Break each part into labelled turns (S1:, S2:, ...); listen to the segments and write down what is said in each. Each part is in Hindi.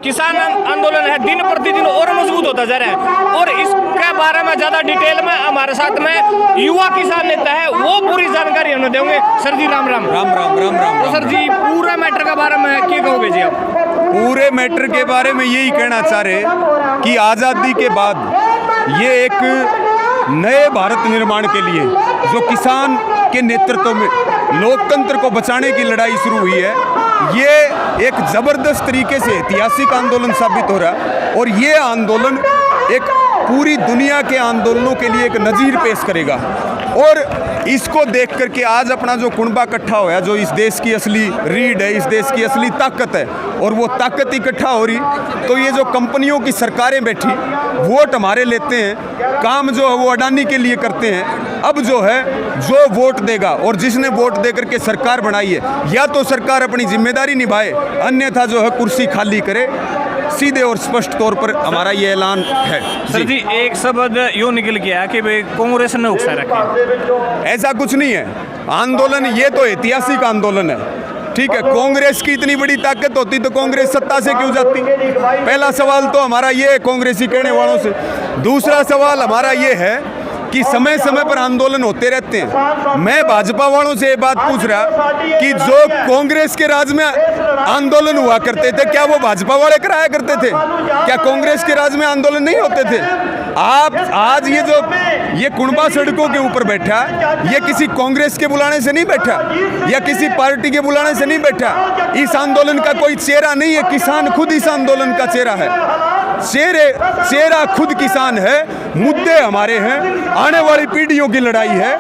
S1: किसान आंदोलन है दिन प्रतिदिन और मजबूत होता जा रहा है, और इसके बारे में ज्यादा डिटेल में हमारे साथ में युवा किसान नेता है, वो पूरी जानकारी हमें देंगे। सर जी राम राम।
S2: राम राम राम राम।
S1: तो सर जी पूरे मैटर के बारे में क्या कहोगे जी आप?
S2: पूरे मैटर के बारे में यही कहना चाह रहे कि आज़ादी के बाद ये एक नए भारत निर्माण के लिए जो किसान के नेतृत्व में लोकतंत्र को बचाने की लड़ाई शुरू हुई है, ये एक ज़बरदस्त तरीके से ऐतिहासिक आंदोलन साबित हो रहा है, और ये आंदोलन एक पूरी दुनिया के आंदोलनों के लिए एक नज़ीर पेश करेगा। और इसको देख करके आज अपना जो कुनबा इकट्ठा होया, जो इस देश की असली रीढ़ है, इस देश की असली ताकत है, और वो ताकत इकट्ठा हो रही, तो ये जो कंपनियों की सरकारें बैठी वोट हमारे लेते हैं, काम जो है वो अडानी के लिए करते हैं। अब जो है जो वोट देगा और जिसने वोट दे करके सरकार बनाई है, या तो सरकार अपनी जिम्मेदारी निभाए, अन्यथा जो है कुर्सी खाली करे। सीधे और स्पष्ट तौर पर हमारा ये ऐलान है।
S1: सर जी एक शब्द यूँ निकल गया कि भाई कांग्रेस ने उकसा रखे,
S2: ऐसा कुछ नहीं है। आंदोलन ये तो ऐतिहासिक आंदोलन है, ठीक है। कांग्रेस की इतनी बड़ी ताकत होती तो कांग्रेस सत्ता से क्यों जाती? पहला सवाल तो हमारा ये है कांग्रेसी कहने वालों से। दूसरा सवाल हमारा ये है कि समय समय पर आंदोलन होते रहते हैं। मैं भाजपा वालों से ये बात पूछ रहा कि जो कांग्रेस के राज में आंदोलन हुआ करते थे, क्या वो भाजपा वाले कराया करते थे? क्या कांग्रेस के राज में आंदोलन नहीं होते थे? आप आज ये कुनबा सड़कों के ऊपर बैठा, ये किसी कांग्रेस के बुलाने से नहीं बैठा, या किसी पार्टी के बुलाने से नहीं बैठा। इस आंदोलन का कोई चेहरा नहीं है, किसान खुद इस आंदोलन का चेहरा है। चेहरा खुद किसान है, मुद्दे हमारे हैं, आने वाली पीढ़ियों की लड़ाई है।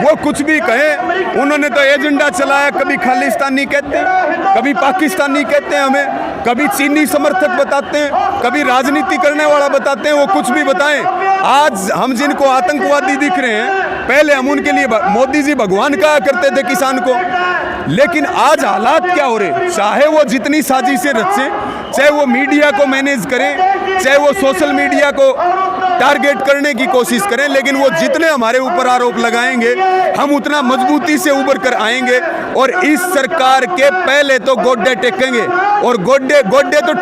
S2: वो कुछ भी कहें, उन्होंने तो एजेंडा चलाया, कभी खालिस्तानी कहते हैं, कभी पाकिस्तानी कहते हैं हमें, कभी चीनी समर्थक बताते हैं, कभी राजनीति करने वाला बताते हैं, वो कुछ भी बताएं। आज हम जिनको आतंकवादी दिख रहे हैं, पहले हम उनके लिए मोदी जी भगवान कहा करते थे किसान को, लेकिन आज हालात क्या हो रहे? चाहे वो जितनी साजिशें रचे, चाहे वो मीडिया को मैनेज करें, चाहे वो सोशल मीडिया को टारगेट करने की कोशिश करें, लेकिन वो जितने हमारे ऊपर आरोप लगाएंगे, हम उतना मजबूती से उभर कर आएंगे, और इस सरकार के पहले तो गोड्डे टेकेंगे, और गोड्डे तो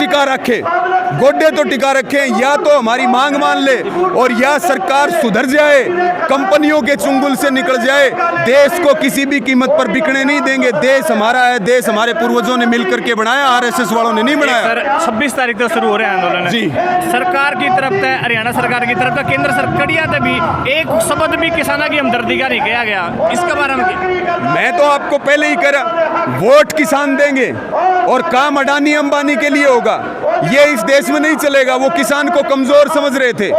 S2: टिका रखें, या तो हमारी मांग मान ले, और या सरकार सुधर जाए, कंपनियों के चुंगल से निकल जाए। देश को किसी भी कीमत पर बिकने नहीं देंगे। देश हमारा है, देश हमारे पूर्वजों ने मिलकर के बनाया, आरएसएस वालों ने नहीं बनाया।
S1: सर 26 तारीख से शुरू हो रहे हैं आंदोलन
S2: जी।
S1: सरकार की तरफ से, हरियाणा सरकार की तरफ से, केंद्र सरकारिया से भी एक शब्द भी किसाना की हमदर्दी का नहीं किया गया, इसके बारे में
S2: मैं तो आपको पहले ही कह रहा, वोट किसान देंगे और काम अडानी अंबानी के लिए होगा। ये इस देश में नहीं चलेगा। वो किसान को कमजोर समझ रहे थे,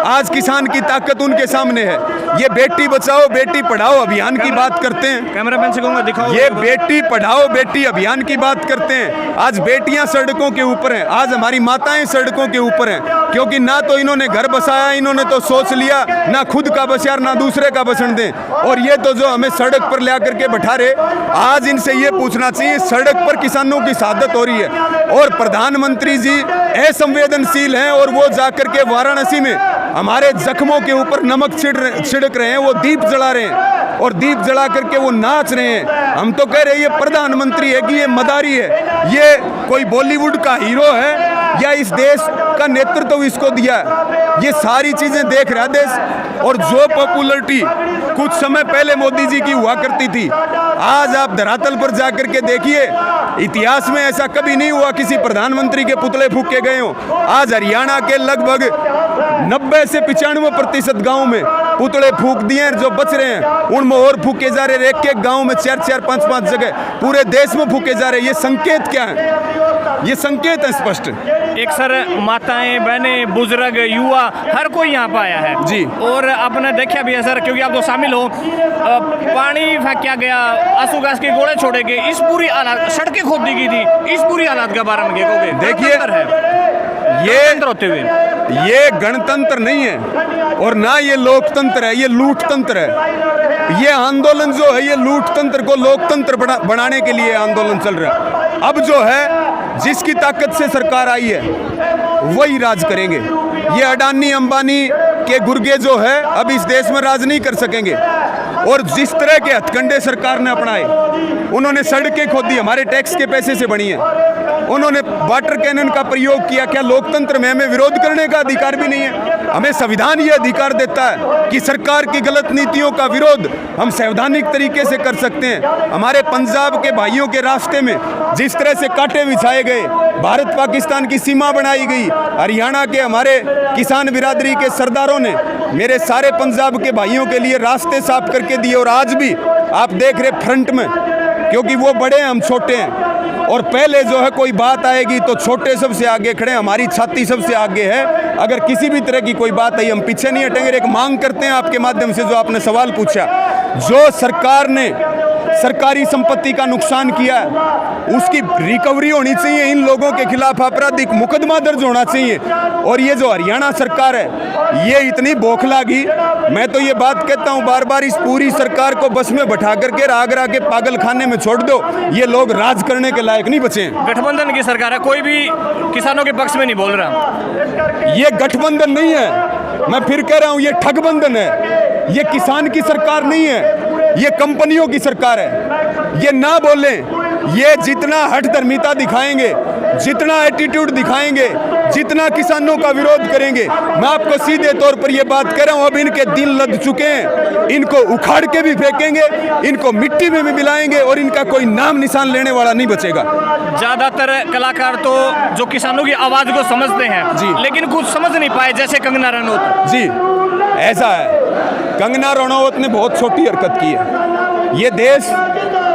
S2: आज किसान की ताकत उनके सामने है। ये बेटी बचाओ बेटी पढ़ाओ अभियान की बात करते हैं,
S1: कैमरामैन से कहूंगा दिखाओ।
S2: ये बेटी पढ़ाओ बेटी अभियान की बात करते हैं। आज बेटियां सड़कों के ऊपर हैं, आज हमारी माताएं सड़कों के ऊपर हैं, क्योंकि ना तो इन्होंने घर बसाया, इन्होंने तो सोच लिया ना खुद का बसाया ना दूसरे का बसन दें, और ये तो जो हमें सड़क पर ले करके बैठा रहे। आज इनसे ये पूछना चाहिए, सड़क पर किसानों की शहादत हो रही है, और प्रधानमंत्री जी असंवेदनशील हैं, और वो जाकर के वाराणसी में हमारे जख्मों के ऊपर नमक छिड़क रहे हैं, वो दीप जला रहे हैं, और दीप जला करके वो नाच रहे हैं। हम तो कह रहे हैं ये प्रधानमंत्री है कि ये मदारी है, ये कोई बॉलीवुड का हीरो है, या इस देश का नेतृत्व इसको दिया है? ये सारी चीजें देख रहा देश। और जो पॉपुलरिटी कुछ समय पहले मोदी जी की हुआ करती थी, आज आप धरातल पर जाकर के देखिए, इतिहास में ऐसा कभी नहीं हुआ किसी प्रधानमंत्री के पुतले फूके गए हों। आज हरियाणा के लगभग 90 से 95% गाँव में पुतले फूक दिए हैं, जो बच रहे हैं उनमें और फूके जा रहे हैं। एक गाँव में 4-4, 5-5 जगह पूरे देश में फूके जा रहे हैं। ये संकेत क्या है? ये संकेत है स्पष्ट।
S1: एक सर माताएं बहनें बुजुर्ग युवा हर कोई यहाँ पे आया है
S2: जी,
S1: और आपने देखा भी है सर, क्योंकि आप तो शामिल हो। पानी फेंका गया, आंसू गैस के गोले छोड़े गए, इस पूरी हालात, सड़कें खोद दी गई थी, इस पूरी हालात के बारे में क्या कहोगे?
S2: देखिए ये गणतंत्र नहीं है, और ना ये लोकतंत्र है, ये लूटतंत्र है। ये आंदोलन जो है, ये लूटतंत्र को लोकतंत्र बनाने के लिए आंदोलन चल रहा है। अब जो है जिसकी ताकत से सरकार आई है वही राज करेंगे। ये अडानी अंबानी के गुर्गे जो है अब इस देश में राज नहीं कर सकेंगे। और जिस तरह के हथकंडे सरकार ने अपनाए, उन्होंने सड़कें खोदी, हमारे टैक्स के पैसे से बनी है। उन्होंने वाटर कैनन का प्रयोग किया। क्या लोकतंत्र में हमें विरोध करने का अधिकार भी नहीं है? हमें संविधान ये अधिकार देता है कि सरकार की गलत नीतियों का विरोध हम संवैधानिक तरीके से कर सकते हैं। हमारे पंजाब के भाइयों के रास्ते में जिस तरह से कांटे बिछाए गए, भारत पाकिस्तान की सीमा बनाई गई, हरियाणा के हमारे किसान बिरादरी के सरदारों ने मेरे सारे पंजाब के भाइयों के लिए रास्ते साफ करके दिए। और आज भी आप देख रहे फ्रंट में, क्योंकि वो बड़े हैं हम छोटे हैं, और पहले जो है कोई बात आएगी तो छोटे सबसे आगे खड़े, हमारी छाती सबसे आगे है। अगर किसी भी तरह की कोई बात आई हम पीछे नहीं हटेंगे। एक मांग करते हैं आपके माध्यम से, जो आपने सवाल पूछा, जो सरकार ने सरकारी संपत्ति का नुकसान किया है उसकी रिकवरी होनी चाहिए। इन लोगों के खिलाफ आपराधिक मुकदमा दर्ज होना चाहिए। और ये जो हरियाणा सरकार है ये इतनी बौखलागी, मैं तो ये बात कहता हूँ बार बार, इस पूरी सरकार को बस में बैठा करके आगरा के पागल खाने में छोड़ दो। ये लोग राज करने के लायक नहीं बचे हैं।
S1: गठबंधन की सरकार है, कोई भी किसानों के पक्ष में नहीं बोल रहा।
S2: ये गठबंधन नहीं है, मैं फिर कह रहा हूँ ये ठगबंधन है। ये किसान की सरकार नहीं है, ये कंपनियों की सरकार है। ये ना बोलें, ये जितना हठधर्मिता दिखाएंगे, जितना एटीट्यूड दिखाएंगे, जितना किसानों का विरोध करेंगे, मैं आपको सीधे तौर पर ये बात कह रहा हूँ, अब इनके दिल लद चुके हैं। इनको उखाड़ के भी फेंकेंगे, इनको मिट्टी में भी मिलाएंगे और इनका कोई नाम निशान लेने वाला नहीं बचेगा।
S1: ज्यादातर कलाकार तो जो किसानों की आवाज को समझते हैं
S2: जी,
S1: लेकिन कुछ समझ नहीं पाए, जैसे कंगना रनौत
S2: जी। ऐसा है, कंगना रनौत ने बहुत छोटी हरकत की है। ये देश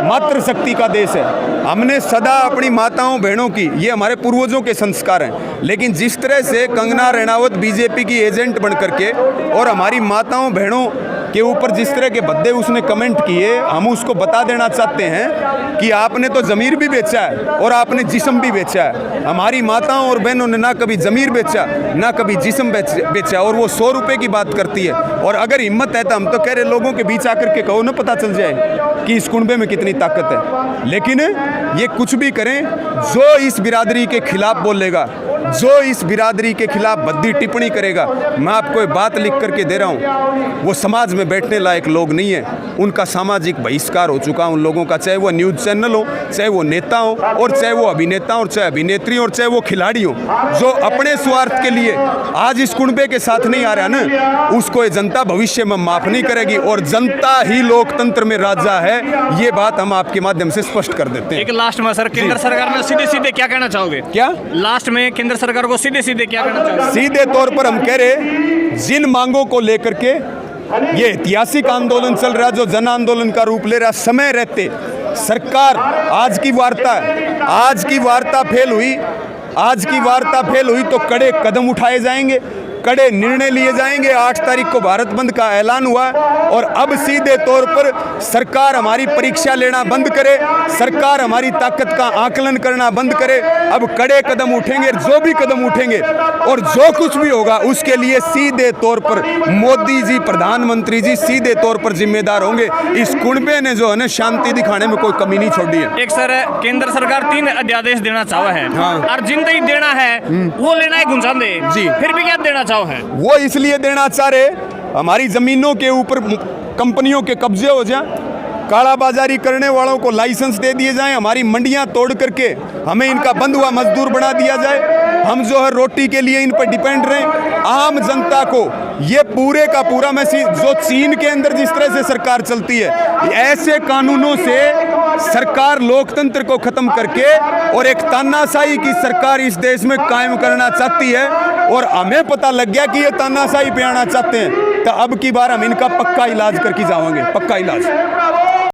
S2: मातृ शक्ति का देश है। हमने सदा अपनी माताओं बहनों की, ये हमारे पूर्वजों के संस्कार हैं, लेकिन जिस तरह से कंगना रनौत बीजेपी की एजेंट बन करके और हमारी माताओं बहनों के ऊपर जिस तरह के भद्दे उसने कमेंट किए, हम उसको बता देना चाहते हैं कि आपने तो ज़मीर भी बेचा है और आपने जिस्म भी बेचा है। हमारी माताओं और बहनों ने ना कभी ज़मीर बेचा, ना कभी जिस्म बेचा, और वो 100 रुपये की बात करती है। और अगर हिम्मत है तो हम तो कह रहे लोगों के बीच आकर के कहो ना, पता चल जाए कि इस कुनबे में कितनी ताकत है। लेकिन ये कुछ भी करें, जो इस बिरादरी के खिलाफ बोलेगा, जो इस बिरादरी के खिलाफ भद्दी टिप्पणी करेगा, मैं आपको एक बात लिख करके दे रहा हूँ, वो समाज में बैठने लायक लोग नहीं है। उनका सामाजिक बहिष्कार हो चुका उन लोगों का, चाहे वो न्यूज़ चैनल हो, चाहे वो नेता हो, और चाहे वो अभिनेता हो, चाहे अभिनेत्री हो, और चाहे वो खिलाड़ी हो, जो अपने स्वार्थ के लिए आज इस कुनबे के साथ नहीं आ रहा ना, उसको ये जनता भविष्य में माफ नहीं करेगी। और जनता ही लोकतंत्र में राजा है, ये बात हम आपके माध्यम से स्पष्ट कर देते हैं।
S1: एक लास्ट में सर, केंद्र सरकार में सीधे सीधे क्या कहना चाहोगे?
S2: क्या
S1: लास्ट में केंद्र सरकार को सीधे सीधे क्या कहना चाहोगे?
S2: सीधे तौर पर हम कह रहे, जिन मांगों को लेकर के ये ऐतिहासिक आंदोलन चल रहा, जो जन आंदोलन का रूप ले रहा, समय रहते सरकार, आज की वार्ता फेल हुई तो कड़े कदम उठाए जाएंगे, कड़े निर्णय लिए जाएंगे। 8 तारीख को भारत बंद का ऐलान हुआ, और अब सीधे तौर पर सरकार हमारी परीक्षा लेना बंद करे, सरकार हमारी ताकत का आकलन करना बंद करे। अब कड़े कदम उठेंगे, जो भी कदम उठेंगे और जो कुछ भी होगा उसके लिए सीधे तौर पर मोदी जी, प्रधानमंत्री जी सीधे तौर पर जिम्मेदार होंगे। इस कुनबे ने जो है ना शांति दिखाने में कोई कमी नहीं छोड़ी है।
S1: एक सर, केंद्र सरकार 3 अध्यादेश देना चाहा है,
S2: हाँ,
S1: और जिंदगी देना है वो लेना है गुंजाने
S2: जी,
S1: फिर भी क्या देना चाहो है?
S2: वो इसलिए देना चाह रहे, हमारी जमीनों के ऊपर कंपनियों के कब्जे हो जाए, कालाबाजारी करने वालों को लाइसेंस दे दिए जाएं, हमारी मंडियां तोड़ करके हमें इनका बंद हुआ मजदूर बना दिया जाए, हम जो है रोटी के लिए इन पर डिपेंड रहें। आम जनता को ये पूरे का पूरा, मैं जो चीन के अंदर जिस तरह से सरकार चलती है, ऐसे कानूनों से सरकार लोकतंत्र को खत्म करके और एक तानाशाही की सरकार इस देश में कायम करना चाहती है। और हमें पता लग गया कि ये तानाशाही पे आना चाहते हैं, तो अब की बार हम इनका पक्का इलाज करके जाएंगे, पक्का इलाज।